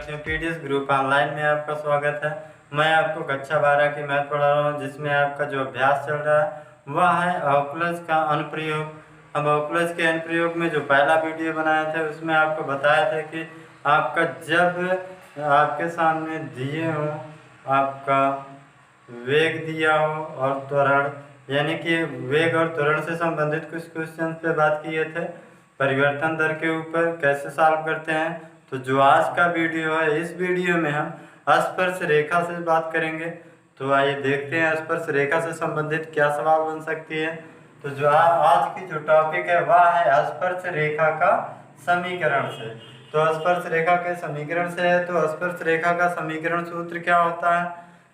विद्यार्थियों, PDS group online में आपका स्वागत है। मैं आपको कक्षा 12 की मैथ पढ़ा रहा हूँ, जिसमें आपका जो अभ्यास चल रहा है वह है अवकलज का अनुप्रयोग। अब अवकलज के अनुप्रयोग में जो पहला वीडियो बनाया था उसमें आपको बताया था कि आपका जब आपके सामने दिए हो आपका वेग दिया हो और त्वरण, यानी कि वेग और त्वरण से संबंधित कुछ क्वेश्चन पे बात किए थे। परिवर्तन दर के ऊपर कैसे सॉल्व करते हैं, तो जो आज का वीडियो है इस वीडियो में हम स्पर्श रेखा से बात करेंगे। तो आइए देखते हैं स्पर्श रेखा से संबंधित क्या सवाल बन सकती है। तो जो आज की जो टॉपिक है वह है स्पर्श रेखा का समीकरण से। तो स्पर्श रेखा के समीकरण से है, तो स्पर्श रेखा का समीकरण सूत्र क्या होता है?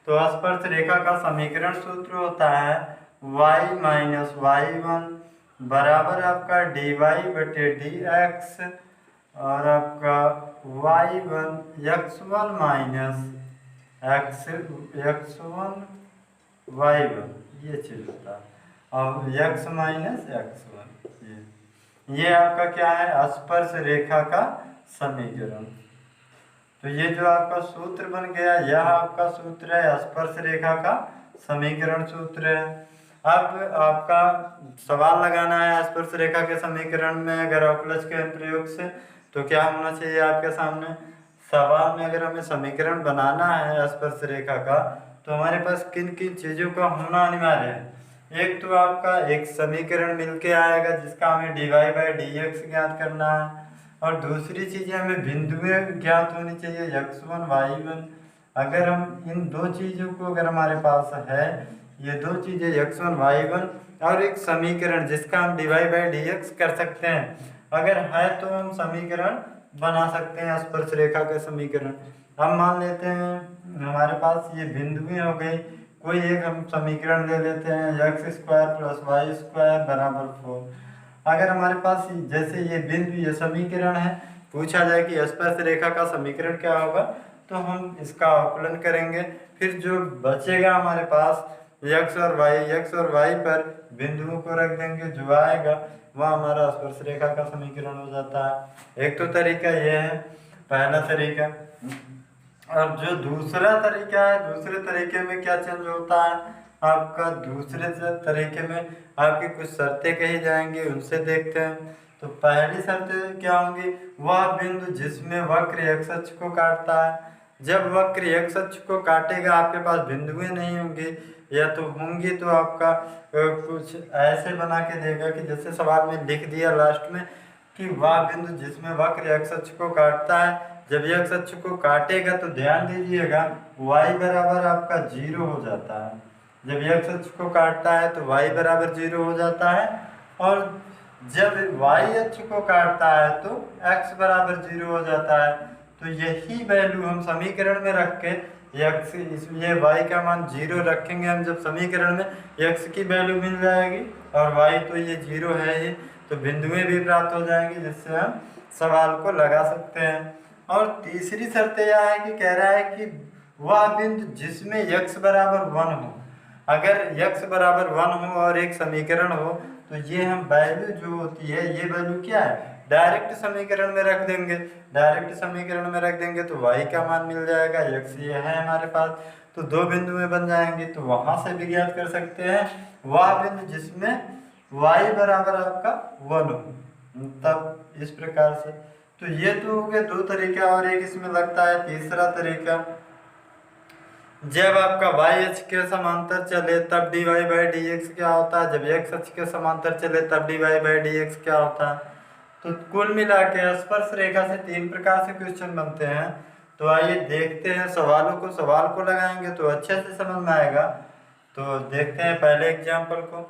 तो स्पर्श रेखा का समीकरण सूत्र होता है y माइनस y1 बराबर आपका dy बटे dx और आपका y1 x1 minus x1 y1, ये चीज होता है। और x माइनस x1, ये आपका क्या है? स्पर्श रेखा का समीकरण। तो ये जो आपका सूत्र बन गया, यह आपका सूत्र है स्पर्श रेखा का समीकरण सूत्र है। अब आपका सवाल लगाना है स्पर्श रेखा के समीकरण में अगर अवकलज के प्रयोग से, तो क्या होना चाहिए आपके सामने सवाल में? अगर हमें समीकरण बनाना है स्पर्श रेखा का, तो हमारे पास किन किन चीज़ों का होना अनिवार्य है। एक तो आपका एक समीकरण मिलके आएगा जिसका हमें dy बाई डी एक्स ज्ञात करना है, और दूसरी चीज़ें हमें बिंदुएं ज्ञात होनी चाहिए x1 y1। अगर हम इन दो चीज़ों को अगर हमारे पास है, ये दो चीज़ें x1 y1 और एक समीकरण जिसका हम dy बाई डी एक्स कर सकते हैं, अगर है तो हम समीकरण बना सकते हैं स्पर्श रेखा के समीकरण। अब मान लेते हैं हमारे पास ये बिंदुएं हो गई, कोई एक हम समीकरण ले लेते हैं x square plus Y square बराबर 4। अगर हमारे पास जैसे ये बिंदु ये समीकरण है, पूछा जाए कि स्पर्श रेखा का समीकरण क्या होगा, तो हम इसका अवकलन करेंगे। फिर जो बचेगा हमारे पास x और y पर बिंदुओं को रख देंगे, जो आएगा वह हमारा स्पर्श रेखा का समीकरण हो जाता है। एक तो तरीका ये है, पहला तरीका। और जो दूसरा तरीका है, दूसरे तरीके में क्या चेंज होता है आपका? दूसरे तरीके में आपकी कुछ शर्तें कही जाएंगी, उनसे देखते हैं। तो पहली शर्त क्या होंगी? वह बिंदु जिसमें वक्र x अक्ष को काटता है। जब वक्र x अक्ष को काटेगा आपके पास बिंदुएं नहीं होंगी, या तो होंगी तो आपका कुछ ऐसे बना के देगा कि जैसे सवाल में लिख दिया लास्ट में कि वह बिंदु जिसमें वक्र x अक्ष को काटता है। जब x अक्ष को काटेगा तो ध्यान दीजिएगा y बराबर आपका 0 हो जाता है। जब x अक्ष को काटता है तो y बराबर 0 हो जाता है, और जब y अक्ष को काटता है तो x बराबर 0 हो जाता है। तो यही वैल्यू हम समीकरण में रख के x, इसलिए y का मान 0 रखेंगे हम जब समीकरण में, x की वैल्यू मिल जाएगी और y तो ये 0 है ही, तो बिंदुएं भी प्राप्त हो जाएंगी जिससे हम सवाल को लगा सकते हैं। और तीसरी शर्त यह है कि कह रहा है कि वह बिंदु जिसमें x बराबर 1 हो। अगर x बराबर 1 हो और एक समीकरण हो, तो ये हम वैल्यू जो होती है, ये वैल्यू क्या है? डायरेक्ट समीकरण में रख देंगे। डायरेक्ट समीकरण में रख देंगे तो y का मान मिल जाएगा, x ये है हमारे पास, तो दो बिंदु में बन जाएंगे। तो वहां से भी ज्ञात कर सकते हैं वह बिंदु जिसमें y बराबर आपका 1 हो, तब इस प्रकार से। तो ये तो हो गए दो तरीका, और एक इसमें लगता है तीसरा तरीका। जब आपका y अक्ष के समांतर चले तब dy बाई डी एक्स क्या होता है? जब x अक्ष के समांतर चले तब dy बाई डी एक्स क्या होता है? तो कुल मिला के स्पर्श रेखा से तीन प्रकार से क्वेश्चन बनते हैं। तो आइए देखते हैं सवाल को लगाएंगे तो अच्छे से समझ में आएगा। तो देखते हैं पहले एग्जाम्पल को।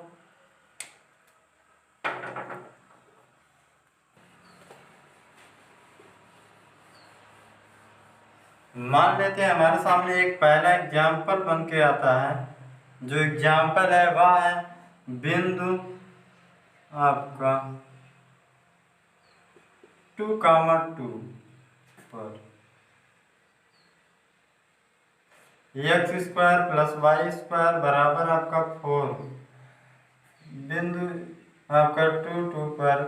मान लेते हैं हमारे सामने एक पहला एग्जाम्पल बन के आता है। जो एग्जाम्पल है वह है बिंदु आपका 2, 2 पर x square plus Y square बराबर आपका 4। बिंदु आपका 2, 2 पर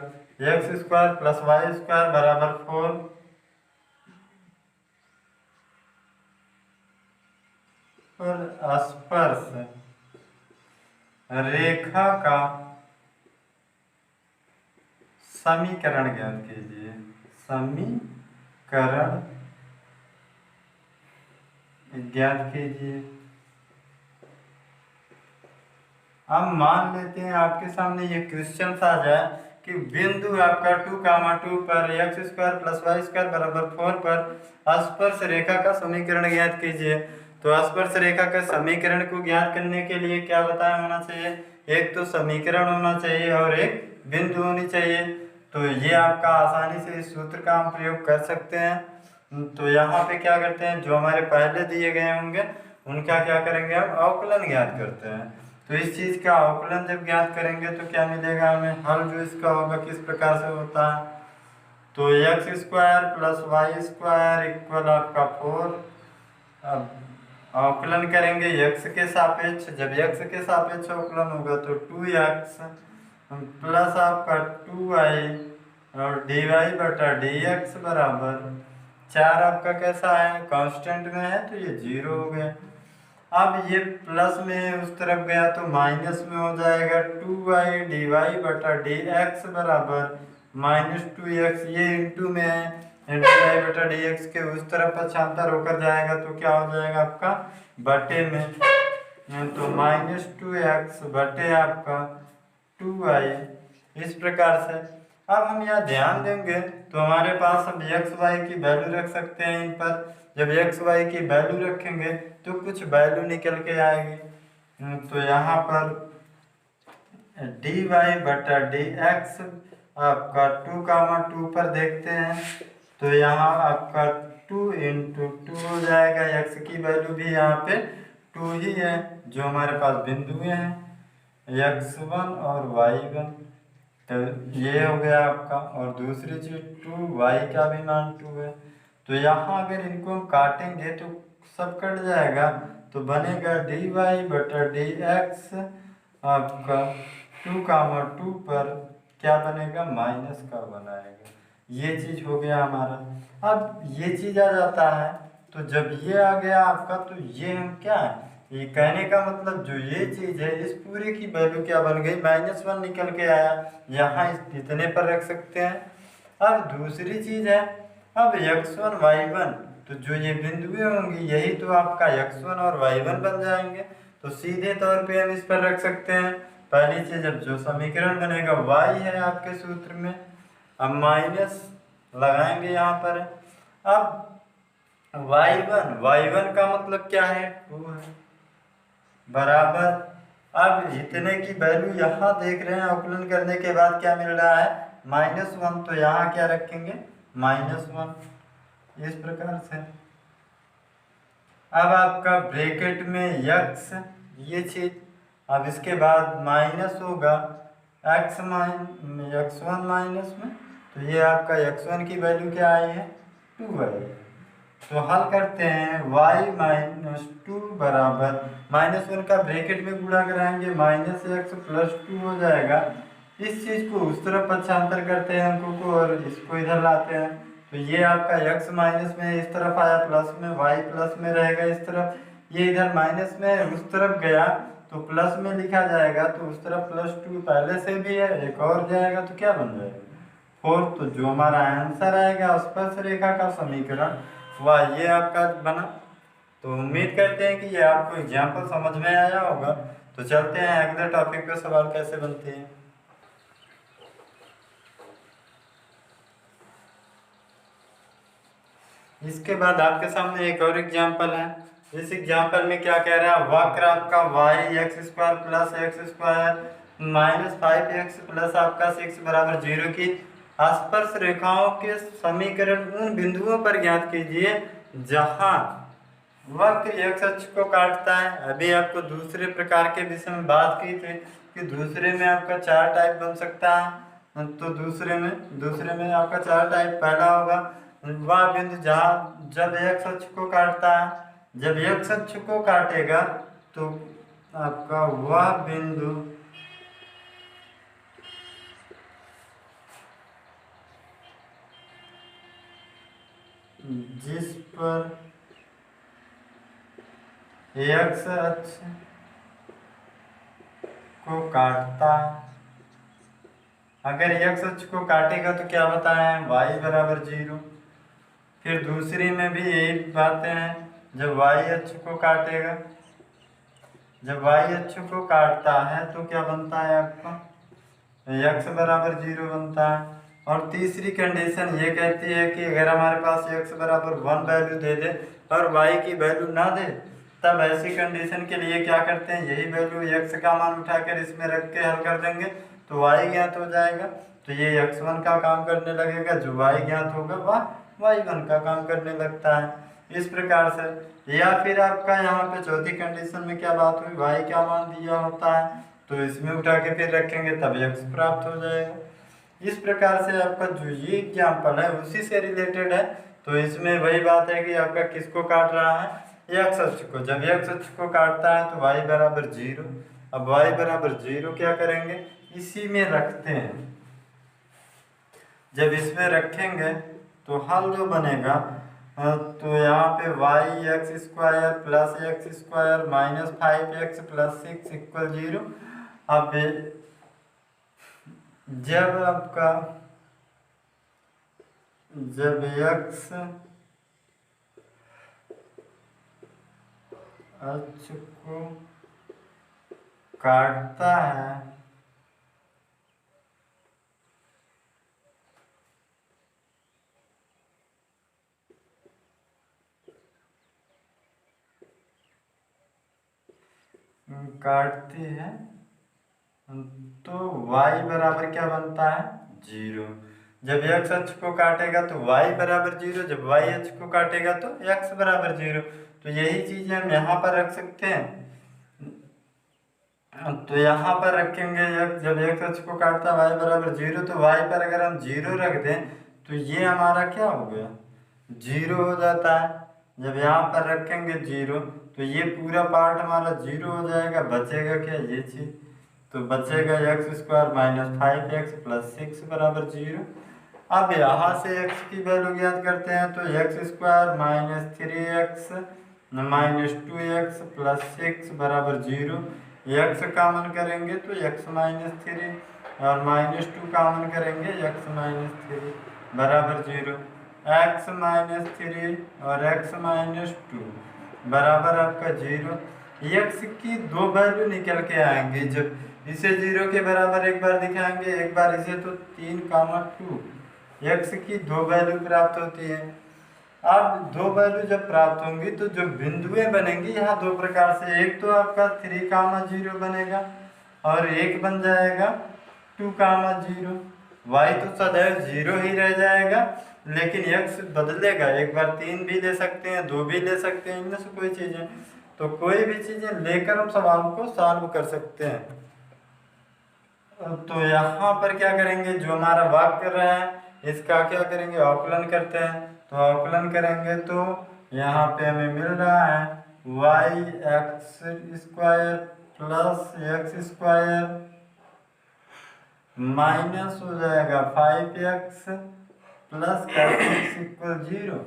x square plus Y square बराबर 4 पर स्पर्श रेखा का समीकरण ज्ञात कीजिए। समीकरण ज्ञात कीजिए। अब मान लेते हैं आपके सामने ये क्वेश्चन आ जाए कि बिंदु आपका 2, 2 पर x² + y² बराबर 4 पर स्पर्श रेखा का समीकरण ज्ञात कीजिए। तो स्पर्श रेखा का समीकरण को ज्ञात करने के लिए क्या बताया होना चाहिए? एक तो समीकरण होना चाहिए और एक बिंदु होनी चाहिए। तो ये आपका आसानी से इस सूत्र का हम प्रयोग कर सकते हैं। तो यहाँ पे क्या करते हैं, जो हमारे पहले दिए गए होंगे उनका क्या करेंगे, हम अवकलन ज्ञात करते हैं। तो इस चीज का अवकलन जब ज्ञात करेंगे तो क्या मिलेगा हमें, हल जो इसका होगा किस प्रकार से होता है। तो x² + y² इक्वल आपका 4। अब अवकलन करेंगे x के सापेक्ष, जब x के सापेक्ष अवकलन होगा तो 2x प्लस आपका 2y और dy/dx बराबर 4। आपका कैसा है, कांस्टेंट में है तो ये 0 हो गया। अब ये प्लस में उस तरफ गया तो माइनस में हो जाएगा। 2y dy/dx बराबर -2x, ये इंटू में है, dy/dx के उस तरफ पक्षांतर होकर जाएगा तो क्या हो जाएगा आपका बटे में, तो -2x बटे आपका 2y। इस प्रकार से अब हम यहाँ ध्यान देंगे तो हमारे पास हम x y की वैल्यू रख सकते हैं इन पर। जब x y की वैल्यू रखेंगे तो कुछ वैल्यू निकल के आएगी। तो यहाँ पर dy/dx आपका 2, 2 पर देखते हैं तो यहाँ आपका 2 × 2 हो जाएगा। x की वैल्यू भी यहाँ पे 2 ही है, जो हमारे पास बिंदुएं हैं x1 और y1। तो ये हो गया आपका, और दूसरी चीज 2y का भी मान 2 है। तो यहाँ अगर इनको हम काटेंगे तो सब कट जाएगा, तो बनेगा dy/dx आपका 2, 2 पर क्या बनेगा, माइनस का बनाएगा। ये चीज हो गया हमारा। अब ये चीज आ जाता है, तो जब ये आ गया आपका तो ये हम क्या है, ये कहने का मतलब जो ये चीज है इस पूरे की वैल्यू क्या बन गई, -1 निकल के आया। यहाँ इतने पर रख सकते हैं। अब दूसरी चीज है, अब x1 y1, तो जो ये बिंदुएं होंगी यही तो आपका x1 और y1 बन जाएंगे। तो सीधे तौर पे हम इस पर रख सकते हैं। पहली चीज, अब जो समीकरण बनेगा y है आपके सूत्र में, अब माइनस लगाएंगे यहाँ पर। अब y1 का मतलब क्या है, 2 है, बराबर। अब इतने की वैल्यू यहाँ देख रहे हैं, अवकलन करने के बाद क्या मिल रहा है, -1, तो यहाँ क्या रखेंगे, -1। इस प्रकार से अब आपका ब्रैकेट में x, ये चीज, अब इसके बाद माइनस होगा x1 माइनस में, तो ये आपका x1 की वैल्यू क्या आई है, 2 आई। तो हल करते हैं, y-2 बराबर -1 का ब्रैकेट में गुणा कराएंगे, -x + 2 हो जाएगा। इस चीज को उस तरफ पक्षांतर करते हैं अंकों को और इसको इधर लाते हैं, तो ये आपका x माइनस में इस तरफ आया, प्लस में, y प्लस में रहेगा इस तरफ, ये इधर माइनस में उस तरफ गया तो प्लस में लिखा जाएगा, तो उस तरफ +2 पहले से भी है, एक और जाएगा तो क्या बन जाएगा, 4। तो जो हमारा आंसर आएगा स्पर्श रेखा का समीकरण वह ये आपका बना। तो उम्मीद करते हैं कि ये आपको एग्जाम्पल समझ में आया होगा। तो चलते हैं अगले टॉपिक पे, सवाल कैसे बनते हैं। इसके बाद आपके सामने एक और एग्जाम्पल है। इस एग्जाम्पल में क्या कह रहा है, वक्र आपका y(x² + x² -5x प्लस आपका 6 बराबर 0 की स्पर्श रेखाओं के समीकरण उन बिंदुओं पर ज्ञात कीजिए जहां वक्र x अक्ष को काटता है। अभी आपको दूसरे प्रकार के विषय में बात की थी कि दूसरे में आपका 4 टाइप बन सकता है। तो दूसरे में आपका 4 टाइप, पहला होगा वह बिंदु जहाँ जब x अक्ष को काटता है, जब x अक्ष को काटेगा तो आपका वह बिंदु जिस पर एक्स अक्ष को काटता है। अगर एक्स अक्ष को काटेगा तो क्या बताए हैं, y बराबर 0। फिर दूसरी में भी यही बातें हैं, जब y अक्ष को काटेगा, जब y अक्ष को काटता है तो क्या बनता है आपका, x बराबर 0 बनता है। और तीसरी कंडीशन ये कहती है कि अगर हमारे पास x बराबर 1 वैल्यू दे दे और y की वैल्यू ना दे, तब ऐसी कंडीशन के लिए क्या करते हैं, यही वैल्यू x का मान उठाकर इसमें रख के हल कर देंगे तो y ज्ञात हो जाएगा। तो ये x1 का काम करने लगेगा, जो y ज्ञात होगा वह y1 का काम करने लगता है, इस प्रकार से। या फिर आपका यहाँ पे चौथी कंडीशन में क्या बात हुई, y का मान दिया होता है तो इसमें उठा के फिर रखेंगे तब x प्राप्त हो जाएगा। इस प्रकार से आपका जो ये एग्जाम्पल है उसी से रिलेटेड है। तो इसमें वही बात है कि आपका किसको काट रहा है, एक्स अक्ष को। जब एक्स अक्ष को काटता है तो y बराबर 0। अब y बराबर 0 क्या करेंगे, इसी में रखते हैं। जब इसमें रखेंगे तो हल जो बनेगा, तो यहाँ पे y x square plus x square minus 5x plus 6 equal 0। अब जब आपका जब x अक्ष को काटता है काटती है तो y बराबर क्या बनता है, 0। जब x अक्ष को काटेगा तो y बराबर 0, जब y अक्ष को काटेगा तो x बराबर 0। तो यही चीज हम यहाँ पर रख सकते हैं। तो यहाँ पर रखेंगे जब x अक्ष को काटता है y बराबर 0, तो y पर अगर हम 0 रख दें तो ये हमारा क्या हो गया, 0 हो जाता है। जब यहाँ पर रखेंगे 0 तो ये पूरा पार्ट हमारा 0 हो जाएगा, बचेगा क्या, ये चीज। तो बचेगा x square minus 5x plus 6 बराबर 0। अब यहाँ से x की वैल्यू ज्ञात करते हैं तो x square minus 3x minus 2x plus 6 बराबर 0। x कॉमन करेंगे तो x माइनस 3 और माइनस 2 कॉमन करेंगे x माइनस 3 बराबर 0। x माइनस 3 और x माइनस 2 बराबर आपका 0। x की दो वैल्यू निकल के आएंगे, जब इसे 0 के बराबर एक बार दिखाएंगे, एक बार इसे, तो 3, 2 x की दो वैल्यू प्राप्त होती है। अब दो वैल्यू जब प्राप्त होंगी तो जो बिंदुएं बनेंगी यहाँ दो प्रकार से, एक तो आपका 3, 0 बनेगा और एक बन जाएगा 2, 0। y तो सदैव 0 ही रह जाएगा, लेकिन x बदलेगा, एक बार 3 भी ले सकते हैं, 2 भी ले सकते हैं, इनमें से कोई चीजें, तो कोई भी चीजें लेकर हम सवाल को सॉल्व कर सकते हैं। तो यहाँ पर क्या करेंगे, जो हमारा वाक्य रहा है इसका क्या करेंगे, आकलन करते हैं। तो आकलन करेंगे तो यहाँ पे हमें मिल रहा है y x square plus x square minus हो जाएगा 5x प्लस इक्वल 0।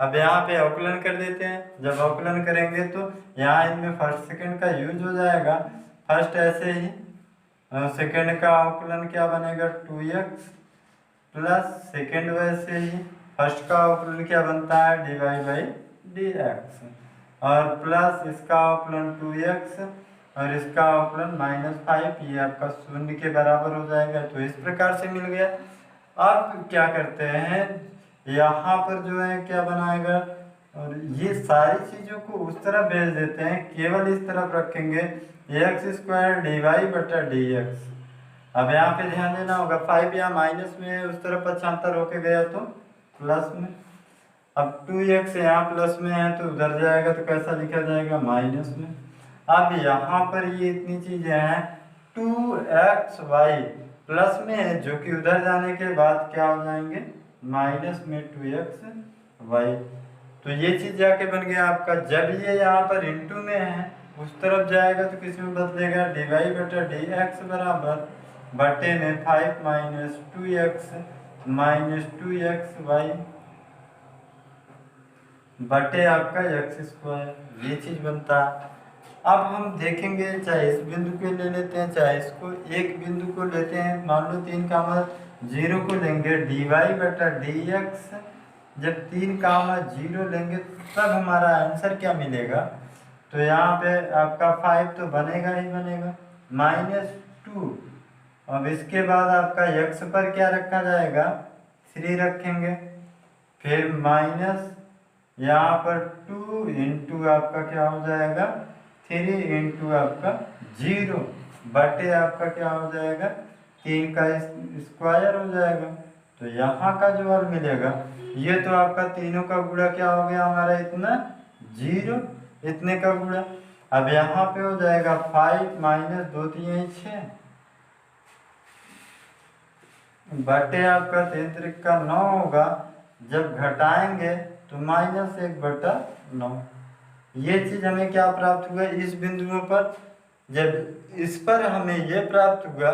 अब यहाँ पे अवकलन कर देते हैं। जब अवकलन करेंगे तो यहाँ इनमें फर्स्ट सेकंड का यूज हो जाएगा। फर्स्ट ऐसे ही, सेकंड का अवकलन क्या बनेगा, 2x प्लस सेकंड वैसे ही फर्स्ट का अवकलन क्या बनता है, dy/dx और प्लस इसका अवकलन 2x और इसका अवकलन -5, ये आपका 0 के बराबर हो जाएगा। तो इस प्रकार से मिल गया। अब क्या करते हैं, यहाँ पर जो है क्या बनाएगा, और ये सारी चीज़ों को उस तरफ भेज देते हैं, केवल इस तरफ रखेंगे x² dy/dx। अब यहाँ पे ध्यान देना होगा, 5 यहाँ माइनस में है, उस तरफ पक्षांतर होके गया तो प्लस में। अब 2x यहाँ प्लस में है तो उधर जाएगा तो कैसा लिखा जाएगा, माइनस में। अब यहाँ पर ये इतनी चीजें हैं, 2xy प्लस में है, जो कि उधर जाने के बाद क्या हो जाएंगे, माइनस में 2xy। तो ये चीज जाके बन गया आपका। जब ये यहाँ पर इंटू में है, उस तरफ जाएगा तो किस में बदलेगा, dy/dx बराबर बटे में 5 - 2x - 2xy बटे आपका एक्स स्क्वायर, ये चीज़ बनता है। अब हम देखेंगे, चाहे इस बिंदु को ले लेते हैं चाहे इसको, एक बिंदु को लेते हैं, मान लो 3, 0 को लेंगे, dy बटा dx। जब 3, 0 लेंगे तब हमारा आंसर क्या मिलेगा, तो यहाँ पे आपका 5 तो बनेगा ही बनेगा, -2। अब इसके बाद आपका x पर क्या रखा जाएगा, 3 रखेंगे, फिर माइनस यहाँ पर 2 इंटू आपका क्या हो जाएगा, 3 इंटू आपका 0 बटे आपका क्या हो जाएगा, 3 का स्क्वायर हो जाएगा। तो यहाँ का जो हल मिलेगा, ये तो आपका तीनों का गुणा क्या हो गया हमारा, इतना 0, इतने का गुणा। अब यहाँ पे हो जाएगा 5 माइनस 2 3 6 बटे आपका 3 का 9 होगा। जब घटाएंगे तो -1/9। ये चीज हमें क्या प्राप्त हुआ इस बिंदुओं पर, जब इस पर हमें ये प्राप्त हुआ,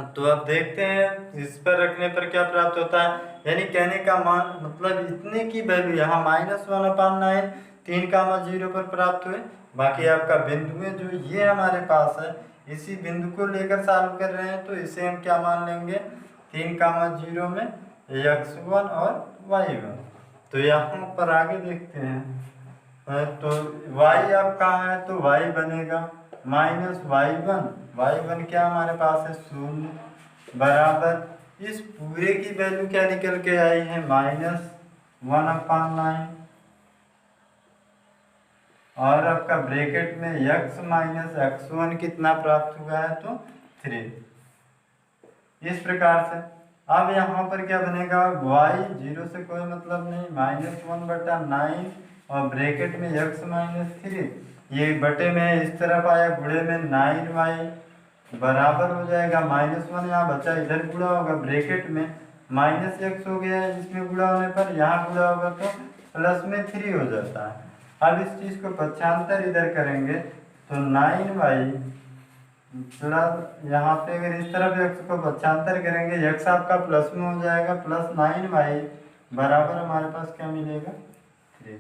तो अब देखते हैं इस पर रखने पर क्या प्राप्त होता है। यानी कहने का मान मतलब इतने की वैल्यू यहाँ -1/9 3, 0 पर प्राप्त हुए। बाकी आपका बिंदुएं जो ये हमारे पास है, इसी बिंदु को लेकर सॉल्व कर रहे हैं, तो इसे हम क्या मान लेंगे, 3, 0 में x1 और y1। तो यहाँ पर आगे देखते हैं, तो y अब कहाँ है, तो y बनेगा -y1। y1 क्या हमारे पास है, 0 बराबर इस पूरे की वैल्यू क्या निकल के आई है, -1/9। और आपका ब्रैकेट में x माइनस x1 कितना प्राप्त हुआ है, तो 3। इस प्रकार से अब यहाँ पर क्या बनेगा, y 0 से कोई मतलब नहीं, -1/9 और ब्रैकेट में x -3, ये बटे में इस तरफ आया, गुणे में 9y बराबर हो जाएगा -1, यहाँ बचा इधर गुणा होगा, ब्रैकेट में -x हो गया है, जिसमें गुणा होने पर यहाँ गुणा होगा तो प्लस में 3 हो जाता है। अब इस चीज़ को पक्षांतर इधर करेंगे तो 9y प्लस, यहाँ पे अगर इस तरफ x को पक्षांतर करेंगे, x आपका प्लस में हो जाएगा, +9y बराबर हमारे पास क्या मिलेगा, 3।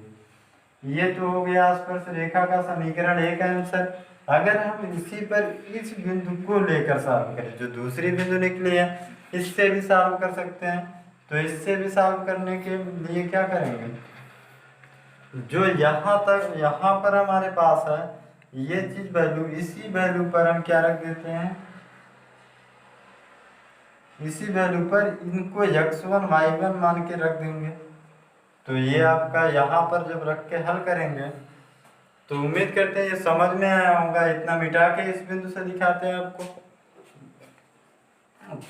ये तो हो गया स्पर्श रेखा का समीकरण एक आंसर। अगर हम इसी पर इस बिंदु को लेकर सॉल्व करें, जो दूसरी बिंदु निकली है, इससे भी सॉल्व कर सकते हैं। तो इससे भी सॉल्व करने के लिए क्या करेंगे, जो यहाँ तक यहाँ पर हमारे पास है ये चीज वैल्यू, इसी वैल्यू पर हम क्या रख देते हैं, इसी वैल्यू पर इनको x1 y1 मान के रख देंगे। तो ये आपका यहाँ पर जब रख के हल करेंगे तो उम्मीद करते हैं ये समझ में आया होगा। इतना मिटा के इस बिंदु से दिखाते हैं आपको।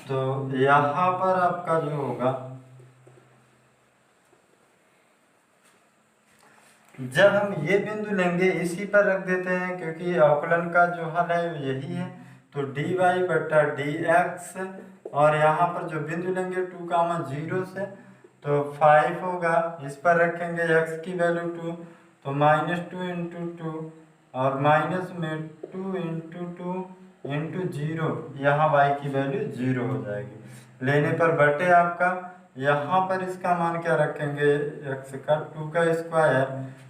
तो यहाँ पर आपका जो होगा, जब हम ये बिंदु लेंगे इसी पर रख देते हैं, क्योंकि अवकलन का जो हल है यही है। तो dy बटा dx, और यहाँ पर जो बिंदु लेंगे 2, 0 से, तो 5 होगा, इस पर रखेंगे x की वैल्यू 2, तो -2 इंटू 2, और माइनस में 2 इंटू 2 इंटू 0, यहाँ y की वैल्यू 0 हो जाएगी। लेने पर बटे आपका यहाँ पर इसका मान क्या रखेंगे, x का 2 का स्क्वायर,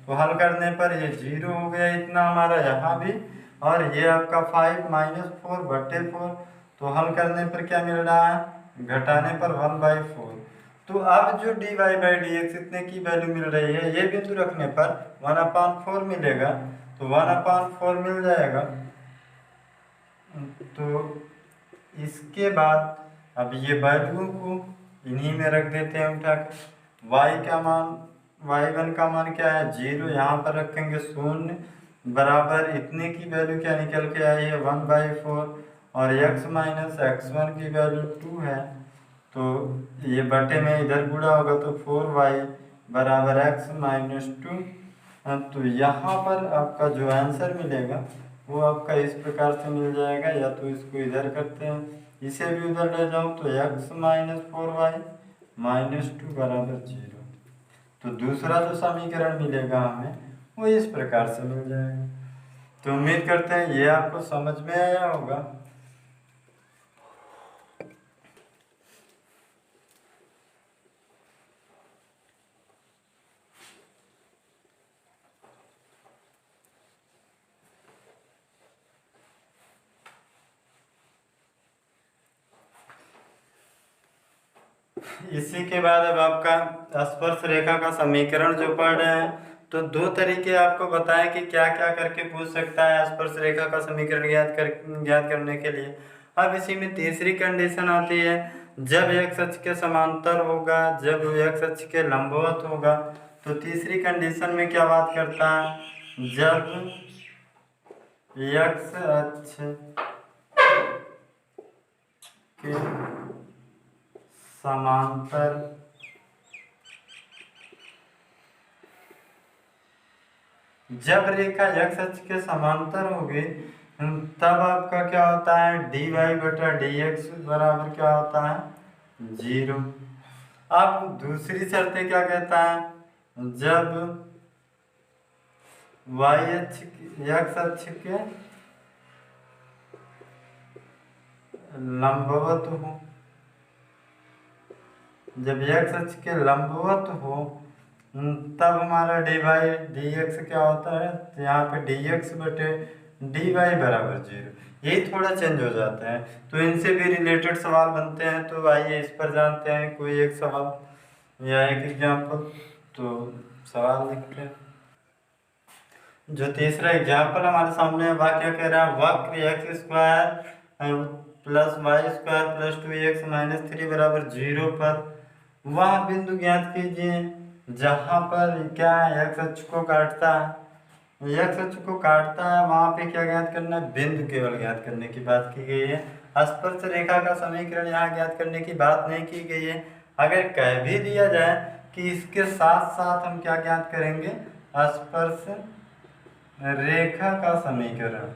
तो हल करने पर ये 0 हो गया, इतना हमारा यहाँ भी, और ये आपका 5 -4 बटे 4, तो हल करने पर क्या मिल रहा है, घटाने पर 1/4। तो अब जो dy बाई dx इतने की वैल्यू मिल रही है, ये बिंदु रखने पर 1/4 मिलेगा, तो 1/4 मिल जाएगा। तो इसके बाद अब ये वैल्यू को इन्हीं में रख देते हैं उठा के। y का मान, y1 का मान क्या है, 0, यहाँ पर रखेंगे 0 बराबर इतने की वैल्यू क्या निकल के आई है, 1/4, और x माइनस x1 की वैल्यू 2 है, तो ये बटे में इधर गुणा होगा, तो 4y बराबर x -2। तो यहाँ पर आपका जो आंसर मिलेगा वो आपका इस प्रकार से मिल जाएगा। या तो इसको इधर करते हैं, इसे भी उधर ले जाऊँ, तो x -4y -2 बराबर 0। तो दूसरा जो समीकरण मिलेगा हमें वो इस प्रकार से मिल जाएगा। तो उम्मीद करते हैं ये आपको समझ में आया होगा। इसी के बाद अब आपका स्पर्श रेखा का समीकरण जो पढ़ रहे हैं, तो दो तरीके आपको बताएं कि क्या क्या करके पूछ सकता है स्पर्श रेखा का समीकरण ज्ञात करने के लिए। अब इसी में तीसरी कंडीशन आती है, जब x अक्ष के समांतर होगा, जब x अक्ष के लंबवत होगा। तो तीसरी कंडीशन में क्या बात करता है, जब x अक्ष के समांतर जब रेखा x अक्ष के समांतर होगी तब आपका क्या होता है, dy बटा dx बराबर क्या होता है, 0। अब दूसरी शर्तें क्या कहता है, जब x अक्ष के लंबवत हो, जब x अक्ष के लंबवत हो तब हमारा dy dx क्या होता है, तो यहाँ पे dx बटे dy बराबर 0। यही थोड़ा चेंज हो जाता है, तो इनसे भी रिलेटेड सवाल बनते हैं। तो आइए इस पर जानते हैं कोई एक सवाल या एक एग्जाम्पल। तो सवाल लिखते हैं। जो तीसरा एग्जाम्पल हमारे सामने है, वह क्या कह रहा है, वक्र X square plus Y square plus 2x minus 3 बराबर 0 पर वह बिंदु ज्ञात कीजिए जहाँ पर क्या x अक्ष को काटता है। x अक्ष को काटता है वहाँ पे क्या ज्ञात करना है, बिंदु केवल ज्ञात करने की बात की गई है। स्पर्श रेखा का समीकरण यहाँ ज्ञात करने की बात नहीं की गई है। अगर कह भी दिया जाए कि इसके साथ साथ हम क्या ज्ञात करेंगे, स्पर्श रेखा का समीकरण,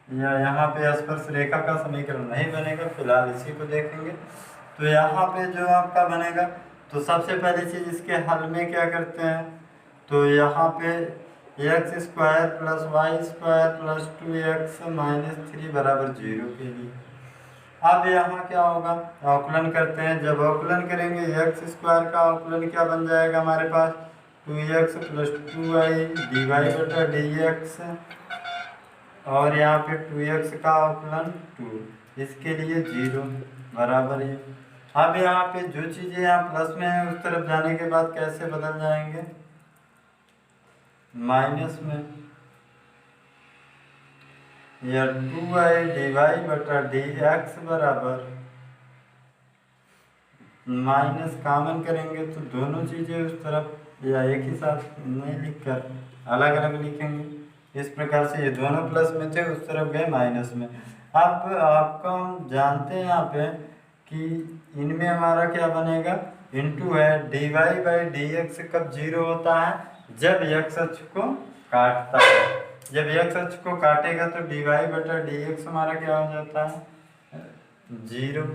या यहाँ पे स्पर्श रेखा का समीकरण नहीं बनेगा, फिलहाल इसी को देखेंगे। तो यहाँ पे जो आपका बनेगा, तो सबसे पहली चीज़ इसके हल में क्या करते हैं, तो यहाँ पे X square plus Y square plus 2x minus 3 बराबर 0 के लिए अब यहाँ क्या होगा, अवकलन करते हैं। जब अवकलन करेंगे एक्स स्क्वायर का अवकलन क्या बन जाएगा हमारे पास, 2x प्लस 2y dy बटा dx, और यहाँ पे 2x का अवकलन 2, इसके लिए 0 बराबर है। अब यहाँ पे जो चीज़ें यहाँ प्लस में है उस तरफ जाने के बाद कैसे बदल जाएंगे, माइनस में, या 2y dy बटा dx बराबर माइनस कॉमन करेंगे तो दोनों चीज़ें उस तरफ या एक ही साथ नहीं लिखकर अलग अलग लिखेंगे। इस प्रकार से ये दोनों प्लस में थे, उस तरफ गए माइनस में। अब आपको हम जानते हैं यहाँ पे कि इनमें हमारा क्या बनेगा, इंटू है dy बाई dx कब 0 होता है, जब x अक्ष को काटता है। जब x अक्ष को काटेगा तो dy बटा dx हमारा क्या हो जाता है, 0।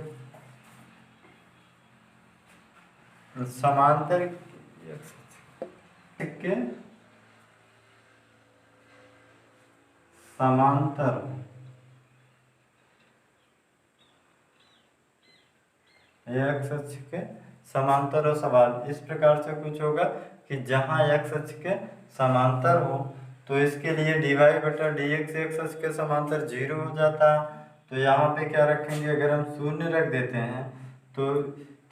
समांतर के समांतर x अक्ष के समांतर हो सवाल इस प्रकार से कुछ होगा कि जहाँ x अक्ष के समांतर हो तो इसके लिए dy बटा dx x अक्ष के समांतर 0 हो जाता है। तो यहाँ पे क्या रखेंगे, अगर हम शून्य रख देते हैं तो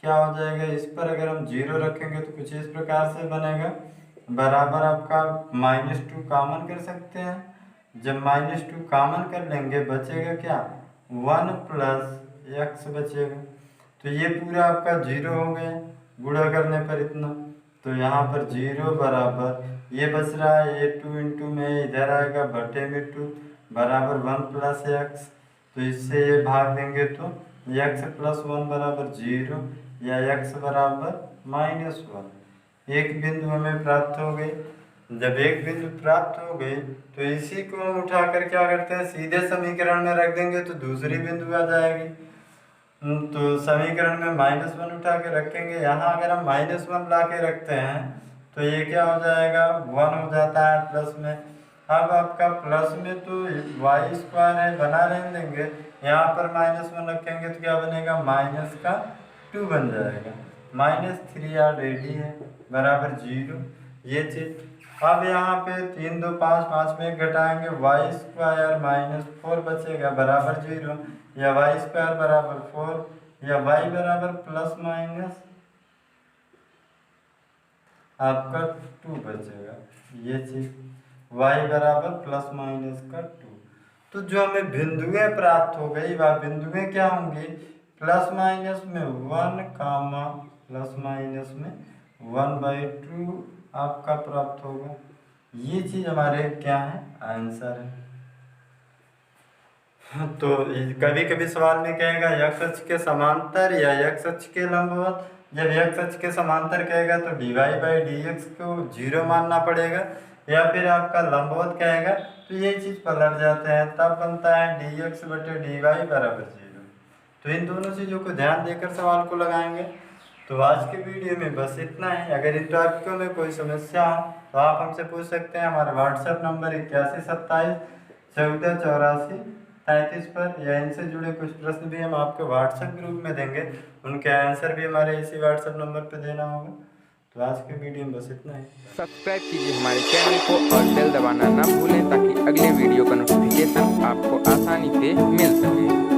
क्या हो जाएगा, इस पर अगर हम 0 रखेंगे तो कुछ इस प्रकार से बनेगा, बराबर आपका -2 कॉमन कर सकते हैं। जब -2 कॉमन कर लेंगे बचेगा क्या, 1 प्लस x बचेगा। तो ये पूरा आपका 0 हो गया गुणा करने पर इतना, तो यहाँ पर 0 बराबर ये बच रहा है, ये 2 इंटू में इधर आएगा बटे में 2 बराबर 1 प्लस x। तो इससे ये भाग देंगे तो x प्लस 1 बराबर 0 या x बराबर -1। एक बिंदु हमें प्राप्त हो गई। जब एक बिंदु प्राप्त हो गई तो इसी को हम उठाकर क्या करते हैं, सीधे समीकरण में रख देंगे तो दूसरी बिंदु आ जाएगी। तो समीकरण में -1 उठा के रखेंगे, यहाँ अगर हम -1 ला के रखते हैं तो ये क्या हो जाएगा, 1 हो जाता है प्लस में। अब आपका प्लस में तो वाई स्क्वायर है, बना रहने देंगे, यहाँ पर -1 रखेंगे तो क्या बनेगा, -2 बन जाएगा, -3 रेडी है बराबर 0 ये चीज। अब यहाँ पे 3 2 5, 5 में 1 घटाएंगे, वाई स्क्वायर माइनस 4 बचेगा बराबर 0, या वाई स्क्वायर बराबर 4, या वाई बराबर प्लस माइनस आपका 2 बचेगा। ये चीज y बराबर प्लस माइनस का 2। तो जो हमें बिंदुएं प्राप्त हो गई वह बिंदुएं क्या होंगी, प्लस माइनस में 1 कामा प्लस माइनस में 1/2 आपका प्राप्त होगा। ये चीज हमारे क्या है, आंसर है। तो कभी कभी सवाल में कहेगा x अक्ष के समांतर या x अक्ष के लंबवत। जब x अक्ष के समांतर कहेगा तो dy/dx को 0 मानना पड़ेगा, या फिर आपका लंबवत कहेगा तो ये चीज़ पलट जाते हैं, तब बनता है dx/dy बराबर 0। तो इन दोनों चीज़ों को ध्यान देकर सवाल को लगाएंगे। तो आज के वीडियो में बस इतना है। अगर इन टॉपिकों में कोई समस्या हो तो आप हमसे पूछ सकते हैं। हमारा व्हाट्सएप नंबर 8127148433 पर, या इनसे जुड़े कुछ प्रश्न भी हम आपको व्हाट्सएप ग्रुप में देंगे, उनके आंसर भी हमारे इसी व्हाट्सएप नंबर पर देना होगा। तो आज के वीडियो में बस इतना ही। सब्सक्राइब कीजिए हमारे चैनल को और बेल दबाना ना भूलें ताकि अगले वीडियो का नोटिफिकेशन आपको आसानी से मिल सके।